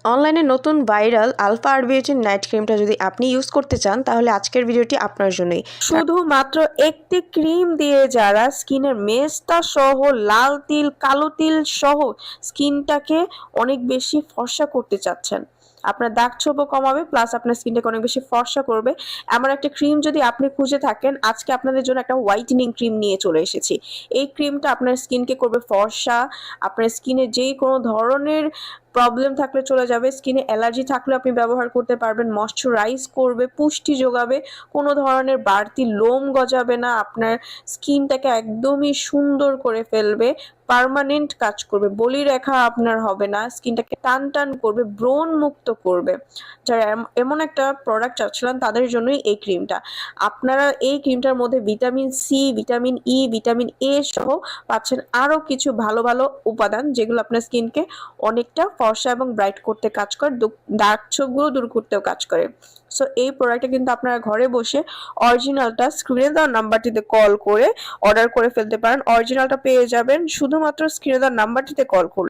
অনলাইনে নতুন viral alpha আর বিউটির night ক্রিমটা যদি আপনি ইউজ করতে চান তাহলে আজকের ভিডিওটি আপনার জন্যই। শুধুমাত্র একটি ক্রিম দিয়ে যারা স্কিনের মেস্তা সহ লাল তিল কালো তিল সহ স্কিনটাকে অনেক বেশি ফর্সা করতে চাচ্ছেন, আপনার দাগ ছোপও কমাবে প্লাস আপনার স্কিনটাকে অনেক বেশি ফর্সা করবে, এমন একটা ক্রিম যদি আপনি খুঁজে থাকেন, আজকে আপনাদের জন্য একটা হোয়াইটেনিং ক্রিম নিয়ে চলে এসেছি। এই ক্রিমটা আপনার স্কিনকে করবে ফর্সা, আপনার স্কিনে যেই কোনো ধরনের প্রবলেম থাকলে চলে যাবে, স্কিনে অ্যালার্জি থাকলে আপনি ব্যবহার করতে পারবেন, ময়শ্চারাইজ করবে, পুষ্টি যোগাবে, কোনো ধরনের বাড়তি লোম গজাবে না, আপনার স্কিনটাকে একদমই সুন্দর করে ফেলবে, পার্মানেন্ট কাজ করবে, বলিরেখা আপনার হবে না, স্কিনটাকে টান টান করবে, ব্রণ মুক্ত করবে। যারা এমন একটা প্রোডাক্ট চাচ্ছিলেন তাদের জন্যই এই ক্রিমটা। আপনারা এই ক্রিমটার মধ্যে vitamin C, vitamin E, vitamin A সহ পাচ্ছেন আরও কিছু ভালো ভালো উপাদান, যেগুলো আপনার স্কিনকে অনেকটা ফর্সা এবং ব্রাইট করতে কাজ করে, ডার্ক ছোপগুলো দূর করতেও কাজ করে। সো এই প্রোডাক্টটা কিন্তু আপনারা ঘরে বসে অরিজিনালটা স্ক্রিনে দেওয়া নাম্বারটিতে কল করে অর্ডার করে ফেলতে পারেন। অরিজিনালটা পেয়ে যাবেন শুধুমাত্র স্ক্রিনে দেওয়া নাম্বারটিতে কল করুন।